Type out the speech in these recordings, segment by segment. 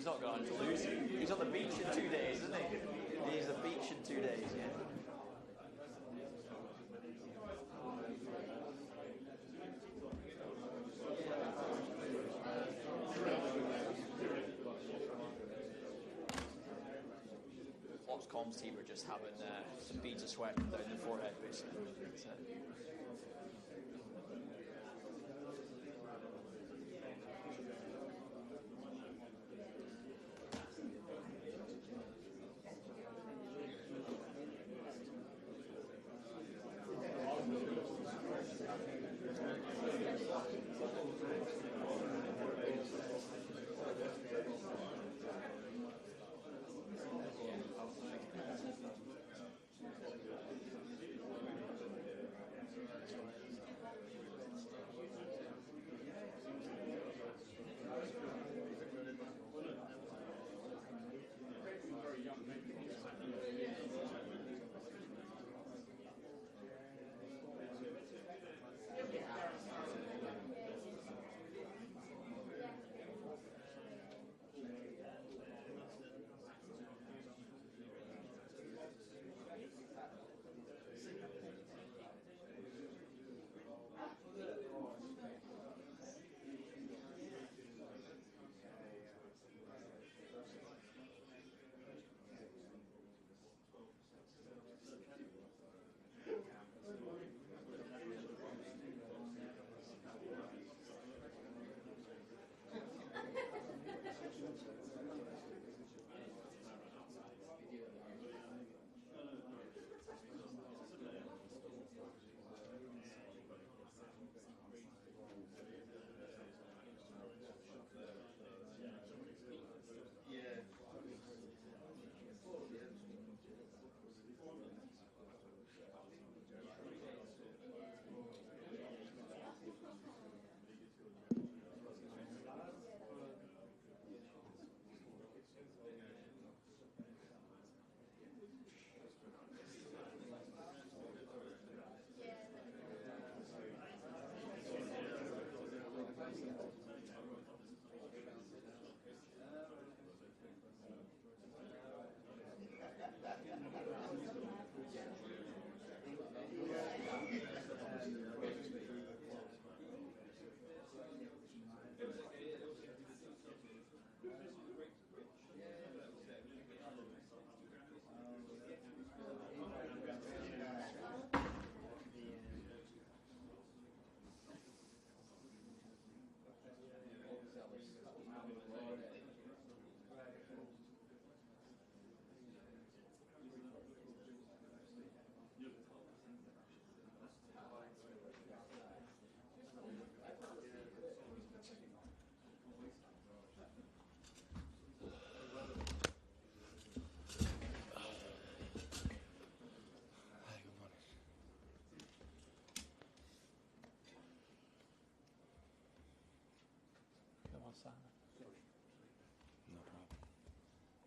He's not going to lose. He's on the beach in 2 days, isn't he? He's the beach in 2 days, yeah. Ops comms team are just having some beads of sweat down their forehead, basically. No problem.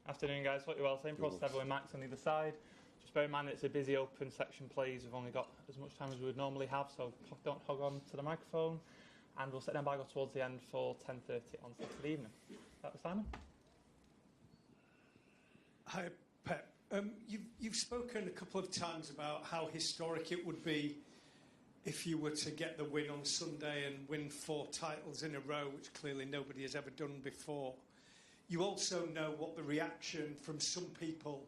Afternoon, guys. Hope you're well. Same process ever with Max on either side. Just bear in mind it's a busy open section, please. We've only got as much time as we would normally have, so don't hog on to the microphone. And we'll set down by towards the end for 10:30 on Saturday evening. That was Simon. Hi, Pep. You've spoken a couple of times about how historic it would be if you were to get the win on Sunday and win 4 titles in a row, which clearly nobody has ever done before. You also know what the reaction from some people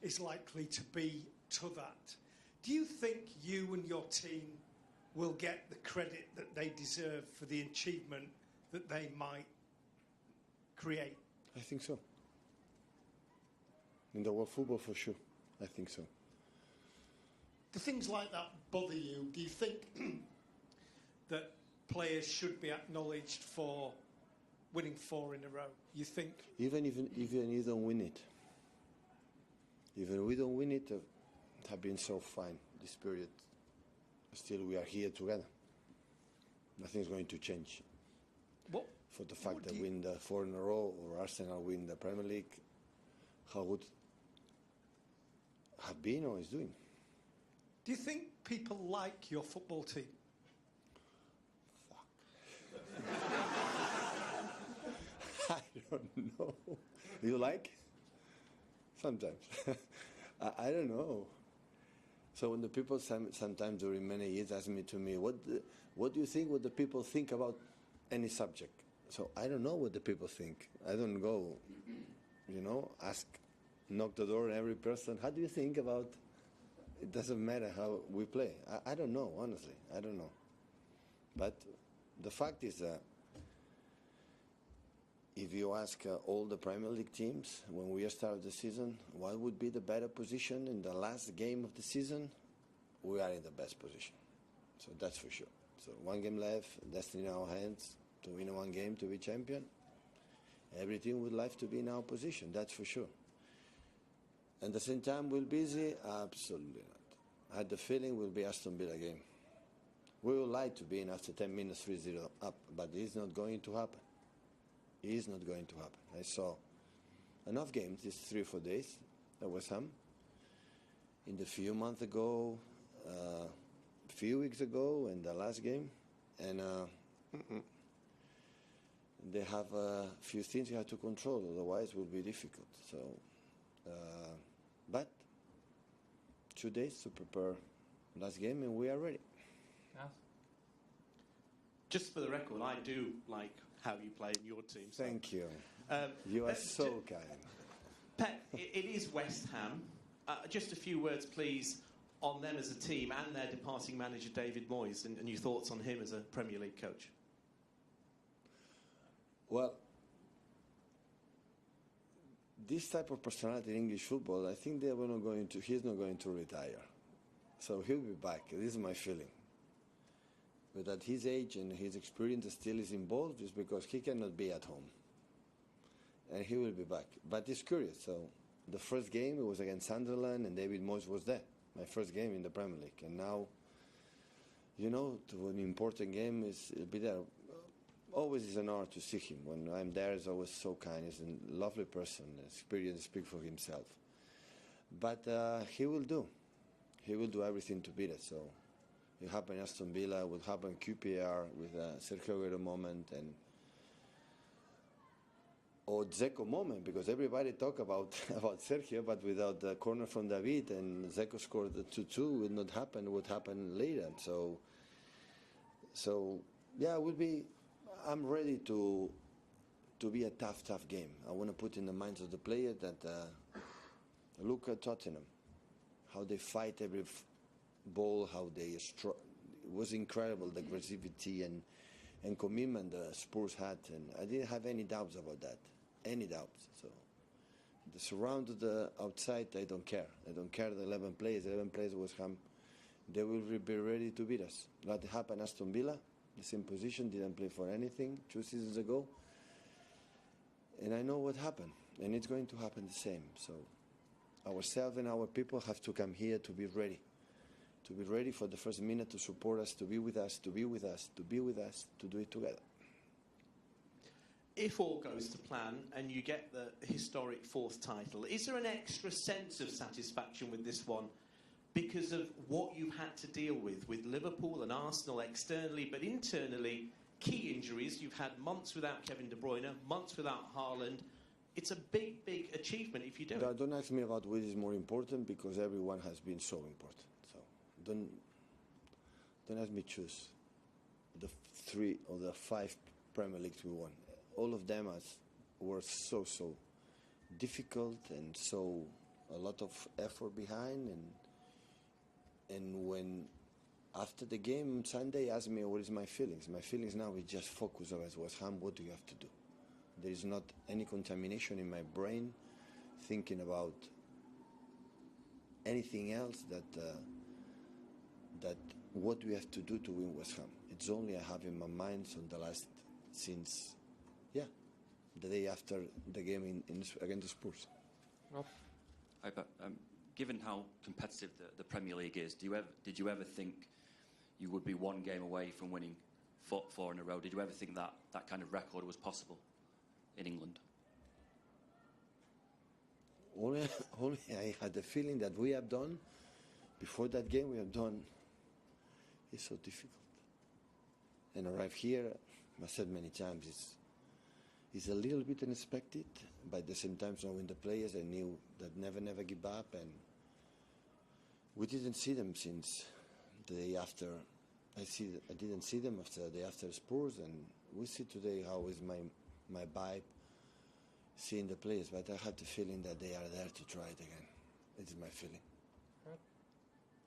is likely to be to that. Do you think you and your team will get the credit that they deserve for the achievement that they might create? I think so. In the world football, for sure. I think so. Do things like that bother you? Do you think that players should be acknowledged for winning 4 in a row? You think? Even you don't win it. Even we don't win it, it has been so fine this period. Still, we are here together. Nothing's going to change. What? For the fact that we win the 4 in a row, or Arsenal win the Premier League, how would have been or is doing? Do you think people like your football team? Fuck. I don't know. You like? Sometimes. I don't know. So when the people sometimes during many years ask me what do you think what the people think about any subject? So I don't know what the people think. I don't go, knock the door on every person. How do you think about? It doesn't matter how we play. I don't know, honestly. I don't know. But the fact is that if you ask all the Premier League teams when we start the season, what would be the better position in the last game of the season? We are in the best position. So that's for sure. So one game left, destiny in our hands to win one game to be champion. Every team would like to be in our position, that's for sure. At the same time, we're busy? Absolutely not. I had the feeling we'll be Aston Villa game. We would like to be in after 10 minutes 3-0 up, but it's not going to happen. It is not going to happen. I saw enough games these 3 or 4 days at West Ham. In the few months ago, a few weeks ago, and the last game, and they have a few things you have to control. Otherwise, it will be difficult. So, but 2 days to prepare last game, and we are ready. Yes. Just for the record, I do like how you play in your team. So. Thank you. You are so kind. Pep, it is West Ham. Just a few words, please, on them as a team and their departing manager, David Moyes, and your thoughts on him as a Premier League coach. Well, this type of personality in English football, I think he's not going to retire. So he'll be back. This is my feeling. But at his age and his experience still is involved is because he cannot be at home. And he will be back. But it's curious. So the first game, it was against Sunderland, and David Moyes was there. My first game in the Premier League. And now, to an important game, he'll be there. Always is an honor to see him. When I'm there, he's always so kind. He's a lovely person. Experience speaks for himself. But he will do. He will do everything to beat us. So it happened Aston Villa, it will happen QPR with Sergio Aguero moment or Dzeko moment, because everybody talk about Sergio, but without the corner from David and Dzeko scored the 2-2, would not happen. Would happen later. So yeah, it will be. I'm ready to be a tough game. I want to put in the minds of the players that look at Tottenham, how they fight every ball, how they it was incredible, the aggressivity and commitment the Spurs had, and I didn't have any doubts about that. Any doubts. So the surround of the outside, I don't care. I don't care the 11 players West Ham. They will be ready to beat us. That happened Aston Villa, the same position, didn't play for anything 2 seasons ago. And I know what happened, and it's going to happen the same. So ourselves and our people have to come here to be ready. To be ready for the first minute, to support us, to be with us, to be with us, to be with us, to do it together. If all goes to plan and you get the historic 4th title, is there an extra sense of satisfaction with this one because of what you've had to deal with Liverpool and Arsenal externally, but internally, key injuries? You've had months without Kevin De Bruyne, months without Haaland. It's a big, big achievement if you do it. Don't ask me about which is more important, because everyone has been so important. So don't ask me choose the 3 or the 5 Premier Leagues we won. All of them were so difficult, and so a lot of effort behind. And when after the game Sunday asked me what is my feelings. My feelings now is just focus on West Ham. What do you have to do? There is not any contamination in my brain thinking about anything else that what we have to do to win West Ham. It's only I have in my mind since the day after the game against the Spurs. Rob? Hi, Pep. Given how competitive the Premier League is, did you ever think you would be 1 game away from winning 4 in a row? Did you ever think that kind of record was possible in England? Only I had the feeling that we have done, before that game we have done, is so difficult. And arrive here, I said many times, it's It's a little bit unexpected, but at the same time, knowing the players, I knew that never give up, and we didn't see them since the day after. I didn't see them after the day after Spurs, and we see today how is my vibe seeing the players. But I have the feeling that they are there to try it again. It's my feeling.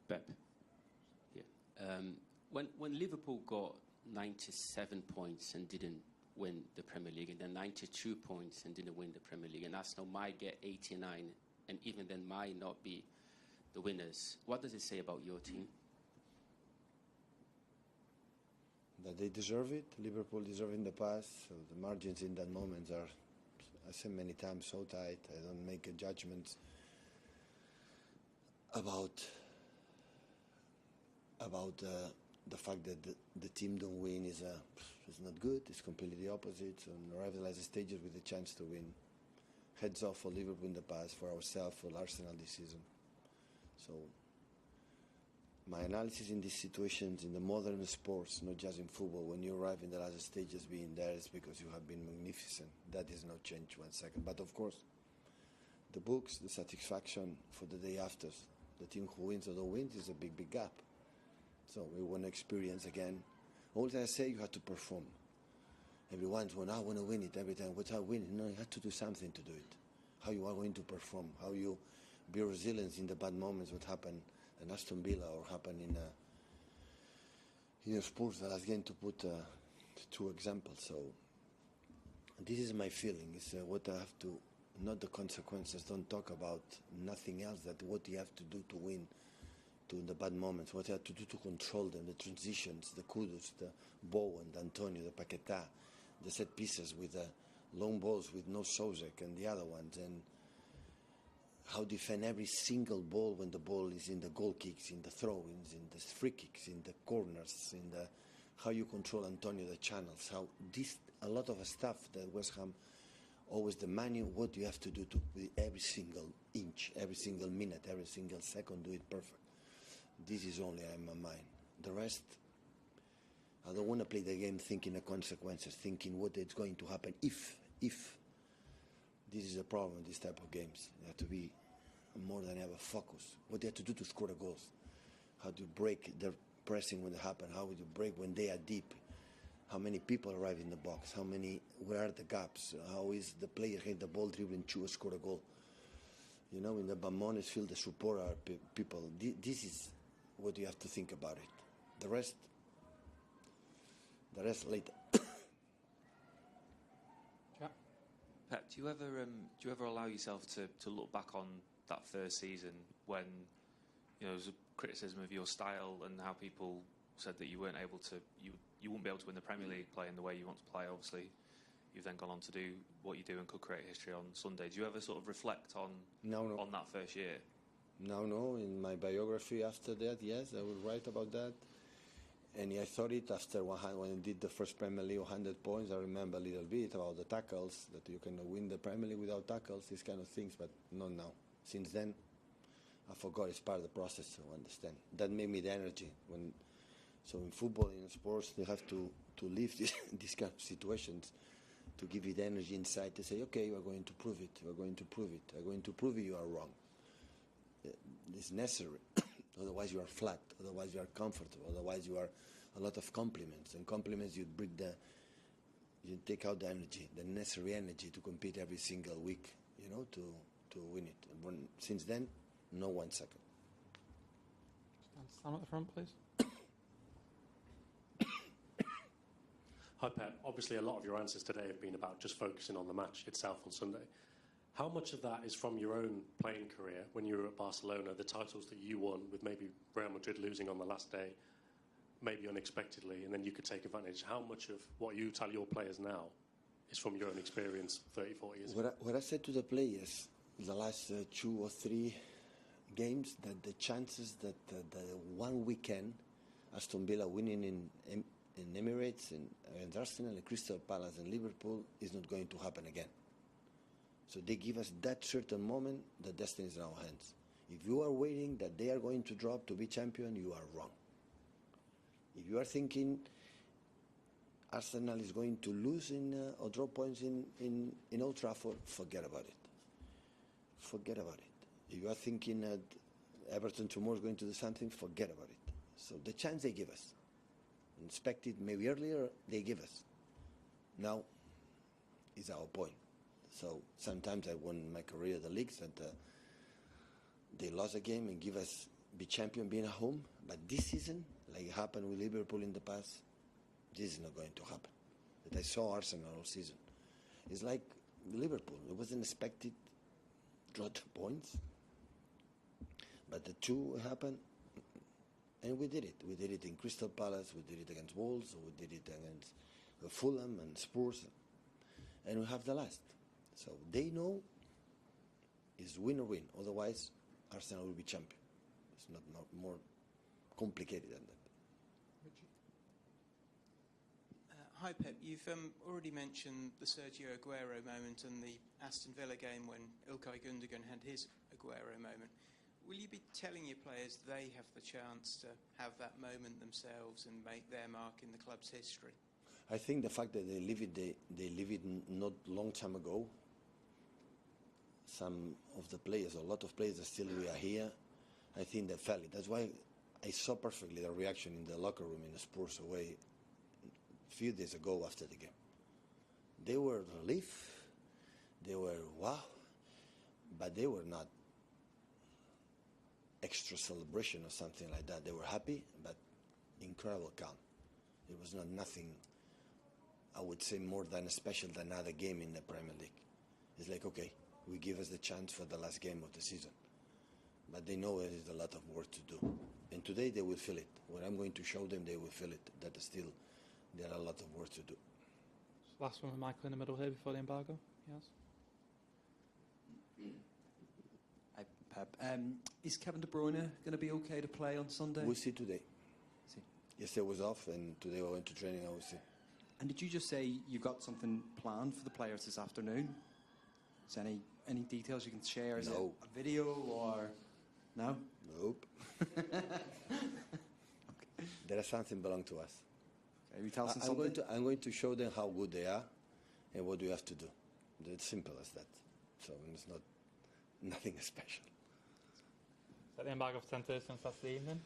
Pep. Yeah. When Liverpool got 97 points and didn't win the Premier League, and then 92 points and didn't win the Premier League, and Arsenal might get 89, and even then might not be the winners. What does it say about your team? That they deserve it. Liverpool deserve in the past. So the margins in that moment are, I said many times, so tight. I don't make a judgment about the fact that the team don't win is not good. It's completely the opposite. So on rivalized stages with the chance to win. Heads off for Liverpool in the past, for ourselves, for Arsenal this season. So my analysis in these situations, in the modern sports, not just in football, when you arrive in the last stages being there, it's because you have been magnificent. That is not changed 1 second. But of course, the books, the satisfaction for the day after, the team who wins or don't win is a big gap. So we want to experience again. All I say, you have to perform. Everyone's when I want to win it every time. Without winning, no, you have to do something to do it. How you are going to perform, how you be resilient in the bad moments, what happened in Aston Villa or happened in a Spurs, that I was going to put 2 examples. So this is my feeling. It's what I have to, not the consequences. Don't talk about nothing else. That what you have to do to win, to the bad moments. What you have to do to control them. The transitions, the kudos, the Bowen, the Antonio, the Paquetá, the set pieces with the long balls with no Sosek and the other ones, and how defend every single ball when the ball is in the goal kicks, in the throw-ins, in the free kicks, in the corners, in the how you control Antonio, the channels, how this a lot of stuff that West Ham always the manual, what you have to do to with every single inch, every single minute, every single second, do it perfect. This is only in my mind. The rest, I don't want to play the game thinking the consequences, thinking what is going to happen if. This is a problem, this type of games. You have to be more than ever focused. What you have to do to score the goals. How to break their pressing when it happens. How would you break when they are deep. How many people arrive in the box. Where are the gaps. How is the player hit the ball, dribbling, score a goal. You know, in the Bamones field, the support are people. This is what you have to think about it. The rest later. Pep, do you ever allow yourself to look back on that first season when there was a criticism of your style and how people said that you weren't able to, you wouldn't be able to win the Premier League playing the way you want to play? Obviously, you've then gone on to do what you do and could create history on Sunday. Do you ever sort of reflect on that first year? No. In my biography after that, yes, I will write about that. And I thought it after when I did the first Premier League 100 points. I remember a little bit about the tackles, that you can win the Premier League without tackles, these kind of things, but not now. Since then, I forgot it's part of the process to understand. That made me the energy. So in football, in sports, they have to live these kind of situations to give you the energy inside to say, okay, we're going to prove it, we're going to prove it, we're going to prove you are wrong. It's necessary. Otherwise you are flat, otherwise you are comfortable, otherwise you are a lot of compliments. And compliments, you take out the energy, the necessary energy to compete every single week, to win it. And since then, no 1 second. Stand at the front, please. Hi, Pep. Obviously, a lot of your answers today have been about just focusing on the match itself on Sunday. How much of that is from your own playing career when you were at Barcelona, the titles that you won with maybe Real Madrid losing on the last day, maybe unexpectedly, and then you could take advantage? How much of what you tell your players now is from your own experience 30, 40 years ago? What I said to the players in the last 2 or 3 games, that the chances that the one weekend, Aston Villa winning in Emirates and Arsenal and Crystal Palace and Liverpool is not going to happen again. So they give us that certain moment, the destiny is in our hands. If you are waiting that they are going to drop to be champion, you are wrong. If you are thinking Arsenal is going to lose or draw points in Old Trafford, forget about it. Forget about it. If you are thinking that Everton tomorrow is going to do something, forget about it. So the chance they give us, expected maybe earlier, they give us. Now is our point. So sometimes I won my career the leagues that they lost a game and give us be champion being at home. But this season, like it happened with Liverpool in the past, this is not going to happen. That I saw Arsenal all season. It's like Liverpool. It wasn't expected, draw 2 points. But the 2 happened, and we did it. We did it in Crystal Palace, we did it against Wolves, we did it against Fulham and Spurs, and we have the last. So they know it's win or win. Otherwise, Arsenal will be champion. It's not more complicated than that. Hi Pep, you've already mentioned the Sergio Aguero moment and the Aston Villa game when Ilkay Gundogan had his Aguero moment. Will you be telling your players they have the chance to have that moment themselves and make their mark in the club's history? I think the fact that they live it not long time ago. Some of the players, a lot of players that still we are here, I think they felt it. That's why I saw perfectly the reaction in the locker room in the Spurs away a few days ago after the game. They were relief, they were wow, but they were not extra celebration or something like that. They were happy, but incredible calm. It was not nothing, I would say, more than special than another game in the Premier League. It's like, okay, we give us the chance for the last game of the season. But they know there is a lot of work to do. And today they will feel it. When I'm going to show them, they will feel it, that still there are a lot of work to do. Last one with Michael in the middle here before the embargo. Yes. Hi, Pep. Is Kevin De Bruyne going to be okay to play on Sunday? We'll see today. Yesterday was off, and today we went to training, I will see. And did you just say you've got something planned for the players this afternoon? Is there any details you can share? Is it a video or... No? Nope. Okay. There is something belong to us. Okay, we tell us something. I'm going to show them how good they are and what we have to do. It's simple as that. So it's nothing special. Is that the embargo for 10:30 on Saturday evening?